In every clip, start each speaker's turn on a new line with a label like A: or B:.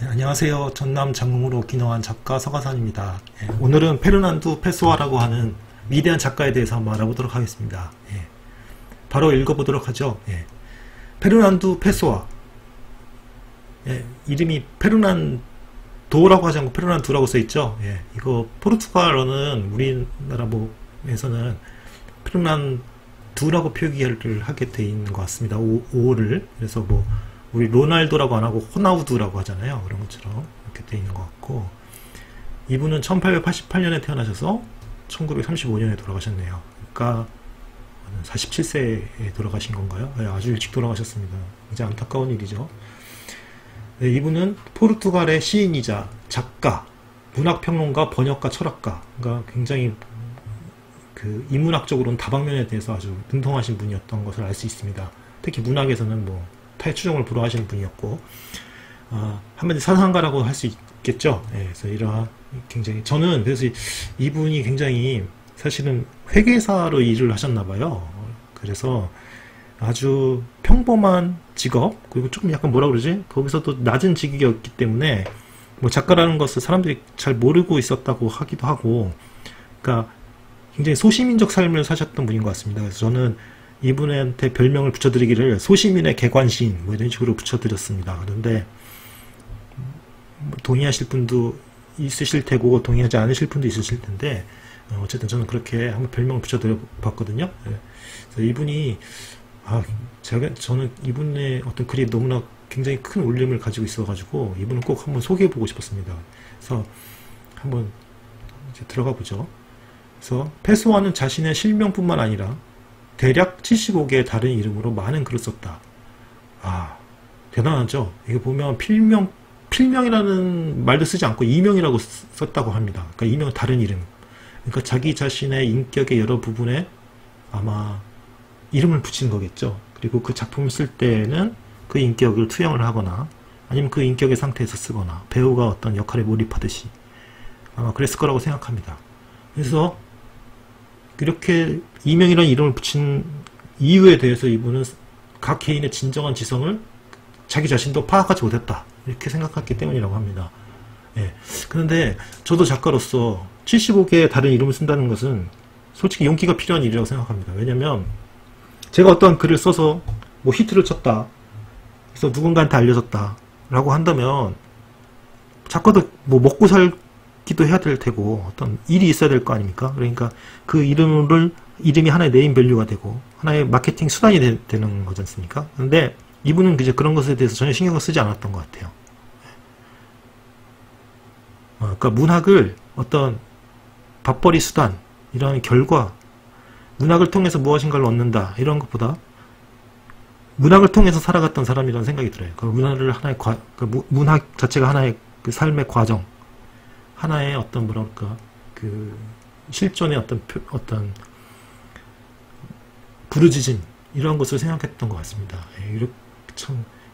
A: 네, 안녕하세요. 전남 장흥으로 귀농한 작가 서가산입니다. 오늘은 페르난두 페소아라고 하는 위대한 작가에 대해서 한번 알아보도록 하겠습니다. 바로 읽어보도록 하죠. 페르난두 페소아. 이름이 페르난도라고 하지 않고 페르난두라고 써있죠. 이거 포르투갈어는 우리나라에서는 페르난두라고 표기를 하게 돼 있는 것 같습니다. 오를. 그래서 뭐 우리 로날도라고 안 하고 호나우두라고 하잖아요. 그런 것처럼 이렇게 돼 있는 것 같고, 이분은 1888년에 태어나셔서 1935년에 돌아가셨네요. 그러니까 47세에 돌아가신 건가요? 아주 일찍 돌아가셨습니다. 이제 안타까운 일이죠. 네, 이분은 포르투갈의 시인이자 작가, 문학평론가, 번역가, 철학가, 그러니까 굉장히 그 인문학적으로는 다방면에 대해서 아주 능통하신 분이었던 것을 알 수 있습니다. 특히 문학에서는 뭐 타의 추종을 불허하시는 분이었고, 한마디 사상가라고 할 수 있겠죠. 그래서 이러한 굉장히, 저는 그래서 이분이 굉장히 사실은 회계사로 일을 하셨나봐요. 그래서 아주 평범한 직업, 그리고 조금 약간 뭐라 그러지? 거기서도 낮은 직위였기 때문에 뭐 작가라는 것을 사람들이 잘 모르고 있었다고 하기도 하고, 그러니까 굉장히 소시민적 삶을 사셨던 분인 것 같습니다. 그래서 저는 이분한테 별명을 붙여드리기를 소시민의 개관시인 뭐 이런 식으로 붙여드렸습니다. 그런데 동의하실 분도 있으실 테고 동의하지 않으실 분도 있으실 텐데, 어쨌든 저는 그렇게 한번 별명을 붙여드려 봤거든요. 그래서 이분이 저는 이분의 어떤 글이 너무나 굉장히 큰 울림을 가지고 있어가지고 이분은 꼭 한번 소개해보고 싶었습니다. 그래서 한번 이제 들어가 보죠. 그래서 페소아는 자신의 실명뿐만 아니라 대략 75개의 다른 이름으로 많은 글을 썼다. 대단하죠? 이게 보면 필명이라는 말도 쓰지 않고 이명이라고 썼다고 합니다. 그러니까 이명은 다른 이름. 그러니까 자기 자신의 인격의 여러 부분에 아마 이름을 붙인 거겠죠. 그리고 그 작품을 쓸 때는 그 인격을 투영을 하거나 아니면 그 인격의 상태에서 쓰거나 배우가 어떤 역할에 몰입하듯이 아마 그랬을 거라고 생각합니다. 그래서 이렇게 이명이라는 이름을 붙인 이유에 대해서 이분은 각 개인의 진정한 지성을 자기 자신도 파악하지 못했다, 이렇게 생각했기 때문이라고 합니다. 그런데 저도 작가로서 75개의 다른 이름을 쓴다는 것은 솔직히 용기가 필요한 일이라고 생각합니다. 왜냐면 제가 어떠한 글을 써서 뭐 히트를 쳤다, 그래서 누군가한테 알려졌다 라고 한다면 작가도 뭐 먹고 살기도 해야 될 테고 어떤 일이 있어야 될 거 아닙니까? 그러니까 그 이름이 하나의 네임밸류가 되고 하나의 마케팅 수단이 되는 거지 않습니까? 근데 이분은 이제 그런 것에 대해서 전혀 신경을 쓰지 않았던 것 같아요. 그러니까 문학을 어떤 밥벌이 수단, 이런 결과, 문학을 통해서 무엇인가를 얻는다, 이런 것보다 문학을 통해서 살아갔던 사람이라는 생각이 들어요. 그 문학 자체가 하나의 그 삶의 과정, 하나의 어떤 뭐랄까 그 실존의 어떤 부르짖음, 이런 것을 생각했던 것 같습니다.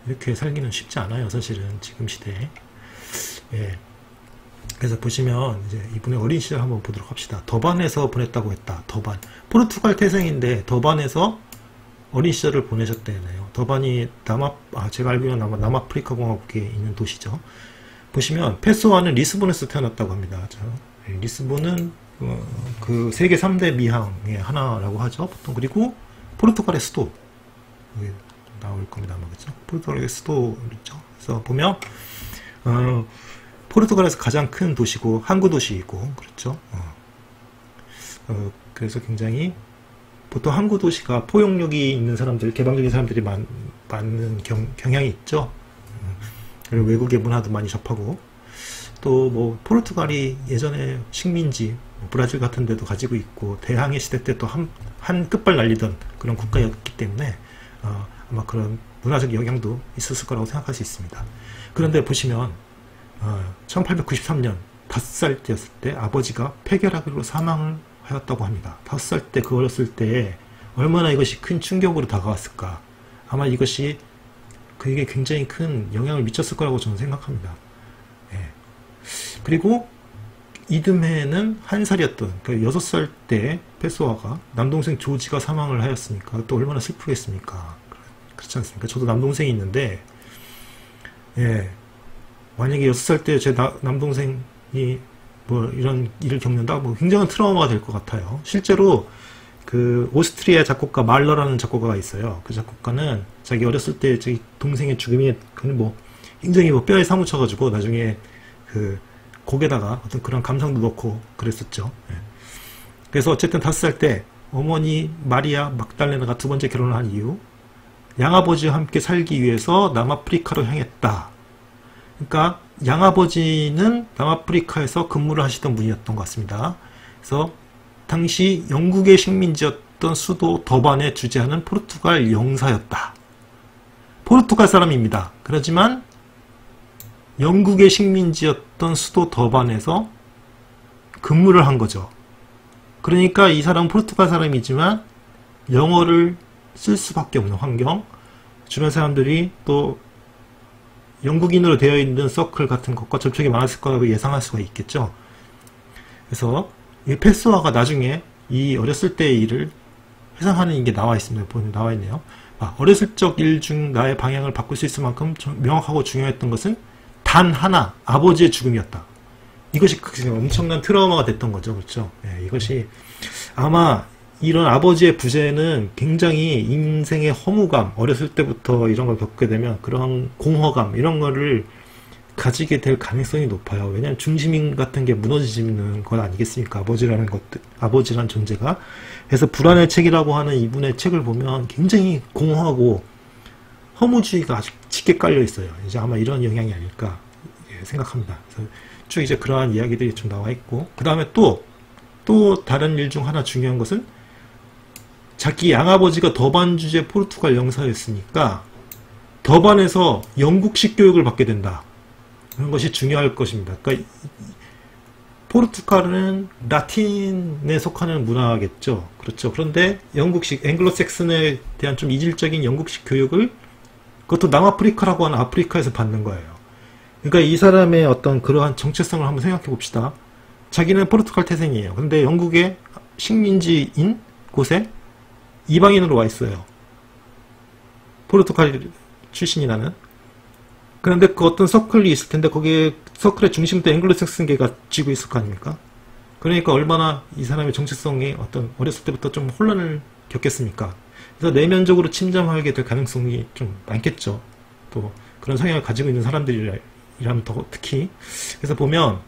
A: 이렇게 살기는 쉽지 않아요, 사실은 지금 시대에. 그래서 보시면 이제 이분의 어린 시절 한번 보도록 합시다. 더반에서 보냈다고 했다. 더반, 포르투갈 태생인데 더반에서 어린 시절을 보내셨대네요. 더반이 제가 알기로는 아마 남아프리카 공화국에 있는 도시죠. 보시면 페소아는 리스본에서 태어났다고 합니다. 리스본은 그 세계 3대 미항의 하나라고 하죠, 보통. 그리고 포르투갈의 수도, 여기 나올 겁니다, 아마. 그죠? 포르투갈의 수도죠. 그래서 보면 포르투갈에서 가장 큰 도시고 항구 도시이고, 그렇죠. 그래서 굉장히 보통 항구 도시가 포용력이 있는 사람들, 개방적인 사람들이 많은 경향이 있죠. 그리고 외국의 문화도 많이 접하고, 또 뭐 포르투갈이 예전에 식민지, 브라질 같은 데도 가지고 있고, 대항해 시대 때 또 한 끝발 날리던 그런 국가였기 때문에 아마 그런 문화적 영향도 있었을 거라고 생각할 수 있습니다. 그런데 보시면 1893년 5살 때였을 때 아버지가 폐결핵으로 사망을 하였다고 합니다. 5살 때, 그 어렸을 때에 얼마나 이것이 큰 충격으로 다가왔을까. 아마 이것이 그에게 굉장히 큰 영향을 미쳤을 거라고 저는 생각합니다. 그리고 이듬해에는 1살이었던, 그러니까 6살 때 페소아가 남동생 조지가 사망을 하였으니까 또 얼마나 슬프겠습니까? 그렇지 않습니까? 저도 남동생이 있는데, 만약에 6살 때 제 남동생이 뭐 이런 일을 겪는다? 뭐 굉장한 트라우마가 될 것 같아요. 실제로 그 오스트리아 작곡가 말러라는 작곡가가 있어요. 그 작곡가는 자기 어렸을 때 자기 동생의 죽음이 뭐 굉장히 뭐 뼈에 사무쳐가지고 나중에 그 곡에다가 어떤 그런 감상도 넣고 그랬었죠. 예. 그래서 어쨌든 5살 때 어머니 마리아 막달레나가 두 번째 결혼을 한 이유, 양아버지와 함께 살기 위해서 남아프리카로 향했다. 그러니까 양아버지는 남아프리카에서 근무를 하시던 분이었던 것 같습니다. 그래서 당시 영국의 식민지였던 수도 더반에 주재하는 포르투갈 영사였다. 포르투갈 사람입니다. 그렇지만 영국의 식민지였던 수도 더반에서 근무를 한 거죠. 그러니까 이 사람은 포르투갈 사람이지만 영어를 쓸 수밖에 없는 환경, 주변 사람들이 또 영국인으로 되어 있는 서클 같은 것과 접촉이 많았을 거라고 예상할 수가 있겠죠. 그래서 이 페소아가 나중에 이 어렸을 때의 일을 회상하는 게 나와 있습니다. 보면 나와 있네요. 어렸을 적 일 중 나의 방향을 바꿀 수 있을 만큼 명확하고 중요했던 것은 단 하나, 아버지의 죽음이었다. 이것이 엄청난 트라우마가 됐던 거죠. 그렇죠? 네, 이것이 아마 이런 아버지의 부재는 굉장히 인생의 허무감, 어렸을 때부터 이런 걸 겪게 되면 그런 공허감, 이런 거를 가지게 될 가능성이 높아요. 왜냐하면 중심 같은 게 무너지는 건 아니겠습니까? 아버지라는 존재가. 그래서 불안의 책이라고 하는 이분의 책을 보면 굉장히 공허하고 허무주의가 아주 짙게 깔려 있어요. 이제 아마 이런 영향이 아닐까 생각합니다. 그래서 쭉 이제 그러한 이야기들이 좀 나와 있고, 그 다음에 또 다른 일 중 하나 중요한 것은 자기 양아버지가 더반 주재 포르투갈 영사였으니까 더반에서 영국식 교육을 받게 된다. 그런 것이 중요할 것입니다. 그러니까 포르투갈은 라틴에 속하는 문화겠죠. 그렇죠. 그런데 영국식, 앵글로색슨에 대한 좀 이질적인 영국식 교육을 그것도 남아프리카라고 하는 아프리카에서 받는 거예요. 그러니까 이 사람의 어떤 그러한 정체성을 한번 생각해 봅시다. 자기는 포르투갈 태생이에요. 근데 영국의 식민지인 곳에 이방인으로 와 있어요. 포르투갈 출신이라는. 그런데 그 어떤 서클이 있을 텐데 거기에 서클의 중심도 앵글로색슨계가 쥐고 있을 거 아닙니까? 그러니까 얼마나 이 사람의 정체성이 어떤 어렸을 때부터 좀 혼란을 겪겠습니까? 그래서 내면적으로 침잠하게 될 가능성이 좀 많겠죠. 또 그런 성향을 가지고 있는 사람들이라면 더 특히. 그래서 보면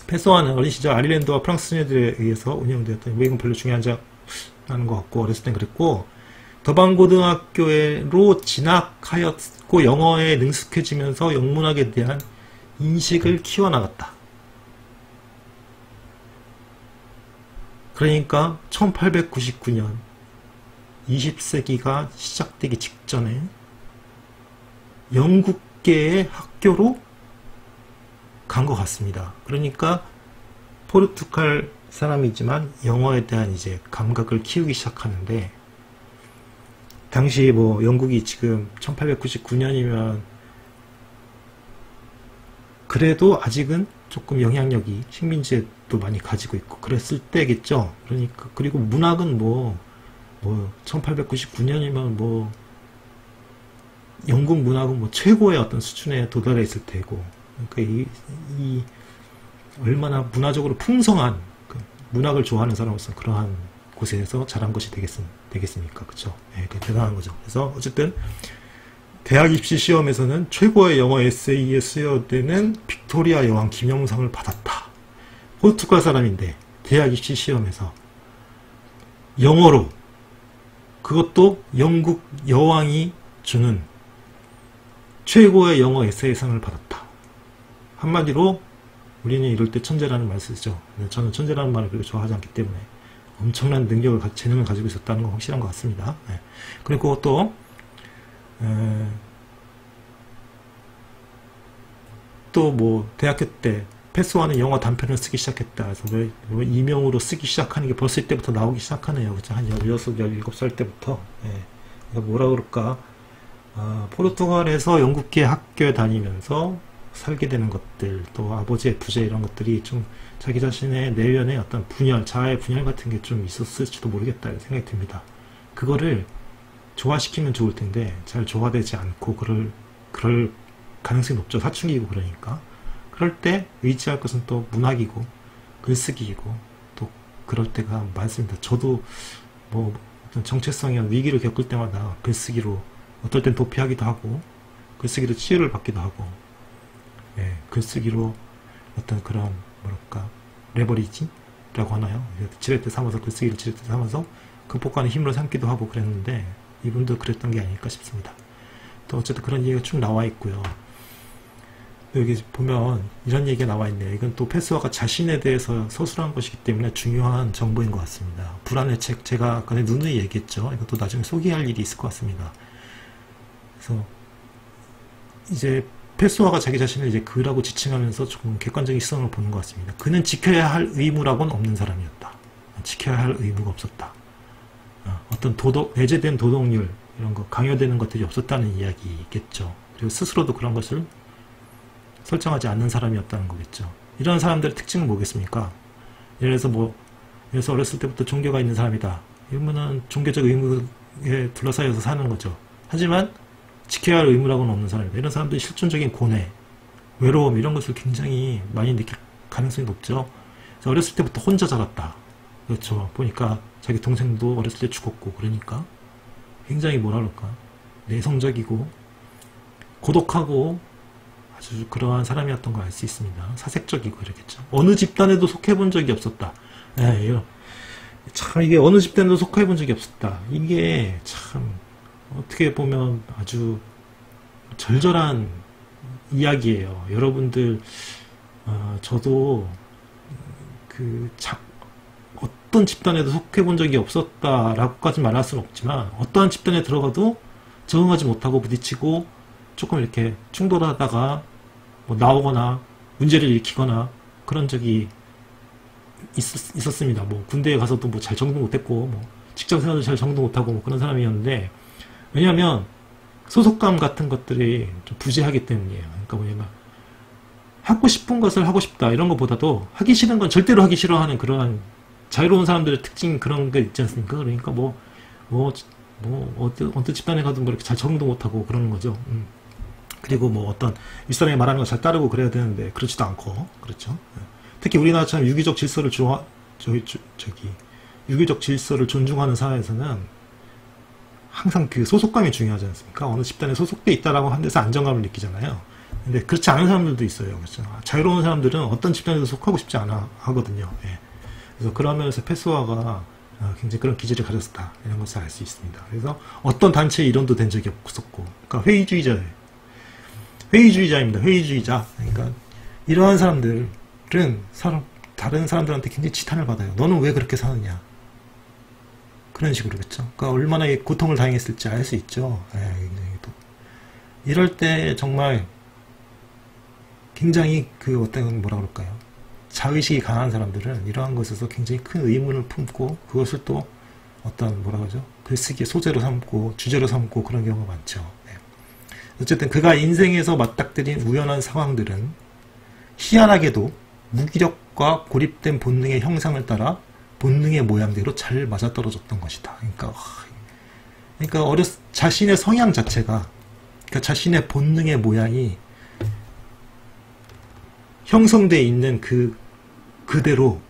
A: 페소아는 어린 시절 아일랜드와 프랑스 소녀들에 의해서 운영되었던, 왜 이건 별로 중요하지 않은 것 같고 어렸을 땐 그랬고, 더반고등학교로 진학하였고 영어에 능숙해지면서 영문학에 대한 인식을 키워나갔다. 그러니까 1899년 20세기가 시작되기 직전에 영국계의 학교로 간 것 같습니다. 그러니까 포르투갈 사람이지만 영어에 대한 이제 감각을 키우기 시작하는데, 당시 뭐 영국이 지금 1899년이면 그래도 아직은 조금 영향력이 식민지에도 많이 가지고 있고 그랬을 때겠죠. 그러니까 그리고 문학은 뭐 1899년이면 뭐 영국 문학은 뭐 최고의 어떤 수준에 도달해 있을 테고, 그러니까 이 얼마나 문화적으로 풍성한 그 문학을 좋아하는 사람으로서 그러한 곳에서 자란 것이 되겠습니까? 그쵸? 네, 대단한 거죠. 그래서 어쨌든 대학 입시 시험에서는 최고의 영어 에세이에 수여되는 빅토리아 여왕 기념상을 받았다. 포르투갈 사람인데 대학 입시 시험에서 영어로, 그것도 영국 여왕이 주는 최고의 영어 에세이상을 받았다. 한마디로 우리는 이럴 때 천재라는 말을 쓰죠. 저는 천재라는 말을 그렇게 좋아하지 않기 때문에 엄청난 능력을, 재능을 가지고 있었다는 건 확실한 것 같습니다. 네. 그리고 또 뭐 대학교 때 페소아는 영어 단편을 쓰기 시작했다. 그래서 왜 이명으로 쓰기 시작하는 게 벌써 이때부터 나오기 시작하네요. 그렇죠? 한 16, 17살 때부터. 네. 뭐라 그럴까? 포르투갈에서 영국계 학교에 다니면서 살게 되는 것들, 또 아버지의 부재, 이런 것들이 좀 자기 자신의 내면에 어떤 분열, 자아의 분열 같은 게 좀 있었을지도 모르겠다 이런 생각이 듭니다. 그거를 조화시키면 좋을 텐데 잘 조화되지 않고 그럴 가능성이 높죠. 사춘기이고 그러니까. 그럴 때 의지할 것은 또 문학이고 글쓰기이고 또 그럴 때가 많습니다. 저도 뭐 어떤 정체성이나 위기를 겪을 때마다 글쓰기로 어떨 땐 도피하기도 하고 글쓰기로 치유를 받기도 하고 예, 글쓰기로 어떤 그런 뭐랄까 레버리지라고 하나요? 지렛대 삼아서 글쓰기를 지렛대 삼아서 극복하는 힘으로 삼기도 하고 그랬는데 이분도 그랬던 게 아닐까 싶습니다. 또 어쨌든 그런 얘기가 쭉 나와 있고요. 여기 보면 이런 얘기가 나와 있네요. 이건 또 페소아가 자신에 대해서 서술한 것이기 때문에 중요한 정보인 것 같습니다. 불안의 책, 제가 아까 누누이 얘기했죠. 이것도 나중에 소개할 일이 있을 것 같습니다. 그래서 이제 페소아가 자기 자신을 이제 그라고 지칭하면서 조금 객관적인 시선을 보는 것 같습니다. 그는 지켜야 할 의무라고는 없는 사람이었다. 지켜야 할 의무가 없었다. 어떤 내재된 도덕률 이런 거 강요되는 것들이 없었다는 이야기겠죠. 그리고 스스로도 그런 것을 설정하지 않는 사람이었다는 거겠죠. 이런 사람들의 특징은 뭐겠습니까? 예를 들어서 어렸을 때부터 종교가 있는 사람이다. 이러면은 종교적 의무에 둘러싸여서 사는 거죠. 하지만 지켜야 할 의무라고는 없는 사람이다. 이런 사람들이 실존적인 고뇌, 외로움 이런 것을 굉장히 많이 느낄 가능성이 높죠. 그래서 어렸을 때부터 혼자 자랐다. 그렇죠. 보니까 자기 동생도 어렸을 때 죽었고 그러니까 굉장히 뭐라 그럴까 내성적이고 고독하고 아주 그러한 사람이었던 걸 알 수 있습니다. 사색적이고 이러겠죠. 어느 집단에도 속해본 적이 없었다. 예, 참 이게 어느 집단에도 속해본 적이 없었다. 이게 참 어떻게 보면 아주 절절한 이야기예요. 여러분들 저도 어떤 집단에도 속해본 적이 없었다라고까지 말할 수는 없지만 어떠한 집단에 들어가도 적응하지 못하고 부딪히고 조금 이렇게 충돌하다가 뭐 나오거나 문제를 일으키거나 그런 적이 있었습니다. 뭐 군대에 가서도 뭐 잘 적응 못했고 뭐 직장 생활도 잘 적응 못하고 뭐 그런 사람이었는데 왜냐하면 소속감 같은 것들이 좀 부재하기 때문이에요. 그러니까 뭐냐면 하고 싶은 것을 하고 싶다 이런 것보다도 하기 싫은 건 절대로 하기 싫어하는 그러한 자유로운 사람들의 특징 그런 게 있지 않습니까? 그러니까 어떤 집단에 가도 뭐 이렇게 잘 적응도 못하고 그러는 거죠. 그리고 뭐 어떤 윗사람이 말하는 거 잘 따르고 그래야 되는데 그렇지도 않고 그렇죠. 특히 우리나라처럼 유기적 질서를 유기적 질서를 존중하는 사회에서는 항상 그 소속감이 중요하지 않습니까? 어느 집단에 소속돼 있다라고 한 데서 안정감을 느끼잖아요. 근데 그렇지 않은 사람들도 있어요. 그렇죠. 자유로운 사람들은 어떤 집단에도 속하고 싶지 않아 하거든요. 예. 그래서 그런 면에서 페소아가 굉장히 그런 기질을 가졌다 이런 것을 알 수 있습니다. 그래서 어떤 단체의 일원도 된 적이 없었고, 그러니까 회의주의자입니다. 회의주의자. 그러니까 이러한 사람들은 다른 사람들한테 굉장히 지탄을 받아요. 너는 왜 그렇게 사느냐? 그런 식으로겠죠. 그러니까 얼마나 고통을 당했을지 알 수 있죠. 이럴 때 정말 굉장히 어떤 뭐라 그럴까요? 자의식이 강한 사람들은 이러한 것에서 굉장히 큰 의문을 품고 그것을 또 어떤 뭐라 그러죠? 글쓰기의 소재로 삼고 주제로 삼고 그런 경우가 많죠. 어쨌든 그가 인생에서 맞닥뜨린 우연한 상황들은 희한하게도 무기력과 고립된 본능의 형상을 따라 본능의 모양대로 잘 맞아떨어졌던 것이다. 그러니까 자신의 성향 자체가, 그러니까 자신의 본능의 모양이 형성되어 있는 그대로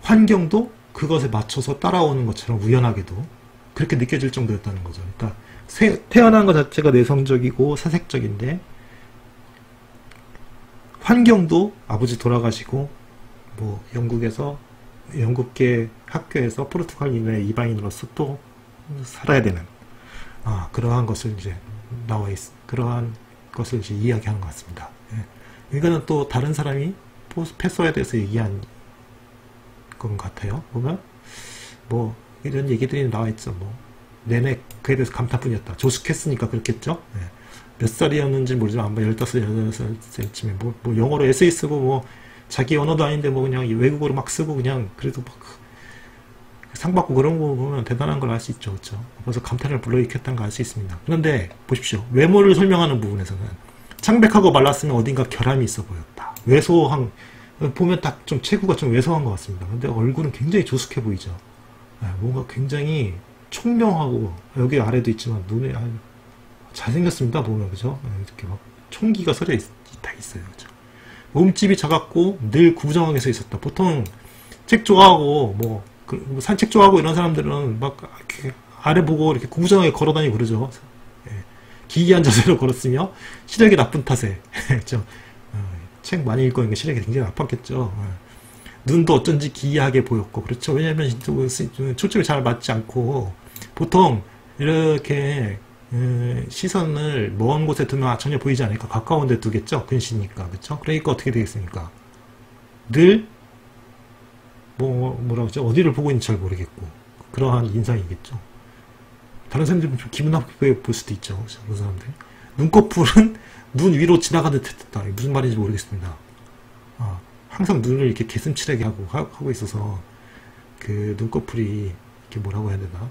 A: 환경도 그것에 맞춰서 따라오는 것처럼 우연하게도 그렇게 느껴질 정도였다는 거죠. 그러니까 태어난 것 자체가 내성적이고 사색적인데 환경도 아버지 돌아가시고 뭐 영국계 학교에서 포르투갈인의 이방인으로서 또 살아야 되는 그러한 것을 이제 그러한 것을 이제 이야기하는 것 같습니다. 이거는 또 다른 사람이 페소아에 대해서 얘기한 것 같아요. 보면 뭐 이런 얘기들이 나와 있죠. 뭐 내내 그에 대해서 감탄뿐이었다. 조숙했으니까 그렇겠죠. 몇 살이었는지 모르지만 아마 15, 16살쯤에 뭐 영어로 에세이 쓰고 뭐 자기 언어도 아닌데 뭐 그냥 외국어로 막 쓰고 그냥 그래도 막 상 받고 그런 거 보면 대단한 걸 알 수 있죠. 그렇죠? 그래서 감탄을 불러일으켰다는 걸 알 수 있습니다. 그런데 보십시오. 외모를 설명하는 부분에서는 창백하고 말랐으면 어딘가 결함이 있어 보였다. 왜소한 보면 딱 좀 체구가 좀 왜소한 것 같습니다. 근데 얼굴은 굉장히 조숙해 보이죠. 뭔가 굉장히 총명하고 여기 아래도 있지만 눈에 잘생겼습니다. 보면 그죠? 이렇게 막 총기가 다 있어요. 그죠? 몸집이 작았고 늘 구부정하게 서 있었다. 보통 책 좋아하고 뭐 산책 좋아하고 이런 사람들은 막 이렇게 아래 보고 이렇게 구부정하게 걸어다니고 그러죠. 기이한 자세로 걸었으며 시력이 나쁜 탓에 그죠? 책 많이 읽고 있는 게 시력이 굉장히 나빴겠죠. 눈도 어쩐지 기이하게 보였고 그렇죠. 왜냐하면 초점이 잘 맞지 않고 보통 이렇게 시선을 먼 곳에 두면 전혀 보이지 않으니까 가까운 데 두겠죠. 근시니까 그렇죠. 그러니까 어떻게 되겠습니까? 늘 뭐라고 하죠? 어디를 보고 있는지 잘 모르겠고 그러한 인상이겠죠. 다른 사람들은 좀 기분 나쁘게 볼 수도 있죠. 그런 사람들. 눈꺼풀은 눈 위로 지나가는 듯 했다. 무슨 말인지 모르겠습니다. 항상 눈을 이렇게 개슴츠레게 하고 있어서 그 눈꺼풀이 이렇게 뭐라고 해야 되나?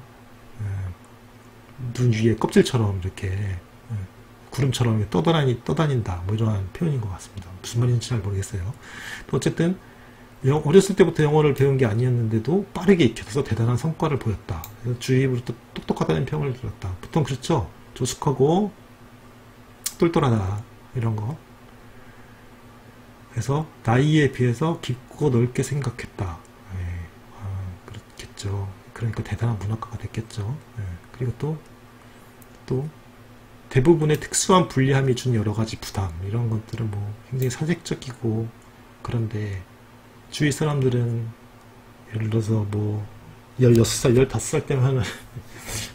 A: 눈 위에 껍질처럼 이렇게 구름처럼 떠다닌다. 뭐 이러한 표현인 것 같습니다. 무슨 말인지 잘 모르겠어요. 또 어쨌든 어렸을 때부터 영어를 배운 게 아니었는데도 빠르게 익혀서 대단한 성과를 보였다. 주위로부터 똑똑하다는 평을 들었다. 보통 그렇죠. 조숙하고 똘똘하다 이런 거. 그래서 나이에 비해서 깊고 넓게 생각했다. 그렇겠죠. 그러니까 대단한 문학가가 됐겠죠. 그리고 또 대부분의 특수한 불리함이 준 여러 가지 부담 이런 것들은 뭐 굉장히 사색적이고 그런데 주위 사람들은 예를 들어서 뭐 16살, 15살 때면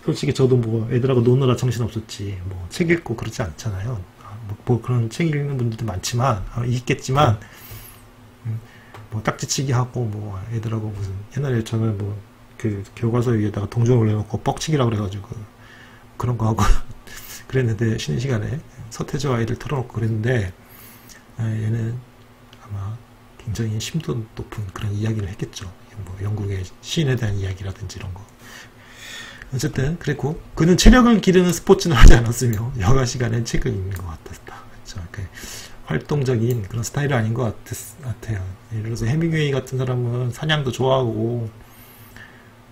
A: 솔직히 저도 뭐 애들하고 노느라 정신없었지 뭐 책 읽고 그러지 않잖아요. 뭐 그런 책 읽는 분들도 많지만 있겠지만 뭐 딱지치기 하고 뭐 애들하고 무슨 옛날에 저는 뭐 그 교과서 위에다가 동전을 올려놓고 뻑치기라고 그래가지고 그런 거 하고 그랬는데 쉬는 시간에 서태지와 아이들 틀어놓고 그랬는데 얘는 아마 굉장히 심도 높은 그런 이야기를 했겠죠. 뭐 영국의 시인에 대한 이야기라든지 이런 거. 어쨌든 그랬고 그는 체력을 기르는 스포츠는 하지 않았으며 여가 시간엔 책을 읽는 것 같았다. 그렇죠. 활동적인 그런 스타일이 아닌 것 같아요. 예를 들어서 해밍웨이 같은 사람은 사냥도 좋아하고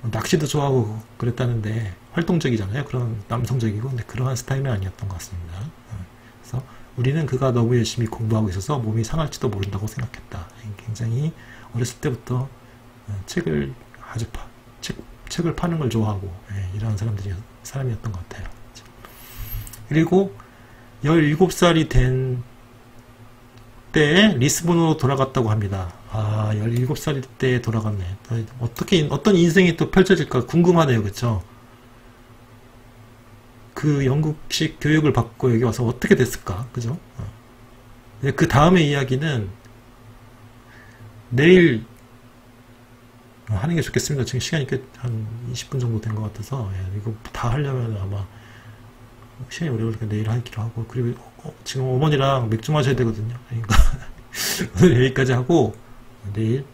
A: 낚시도 좋아하고 그랬다는데 활동적이잖아요. 그런 남성적이고 근데 그러한 스타일은 아니었던 것 같습니다. 그래서 우리는 그가 너무 열심히 공부하고 있어서 몸이 상할지도 모른다고 생각했다. 굉장히 어렸을 때부터 책을 책을 파는 걸 좋아하고 이런 사람이었던 것 같아요. 그리고 17살이 된 때에 리스본으로 돌아갔다고 합니다. 17살 때 돌아갔네. 어떤 인생이 또 펼쳐질까 궁금하네요. 그쵸? 그 영국식 교육을 받고 여기 와서 어떻게 됐을까? 그죠? 그 다음의 이야기는 내일 하는 게 좋겠습니다. 지금 시간이 한 20분 정도 된 것 같아서 이거 다 하려면 아마 시간이 오래 걸리니까 내일 하기로 하고 그리고 지금 어머니랑 맥주 마셔야 되거든요. 그러니까 오늘 여기까지 하고 내일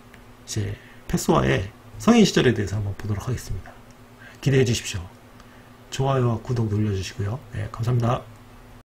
A: 이제 페소아의 성인 시절에 대해서 한번 보도록 하겠습니다. 기대해 주십시오. 좋아요와 구독 눌러주시고요. 감사합니다.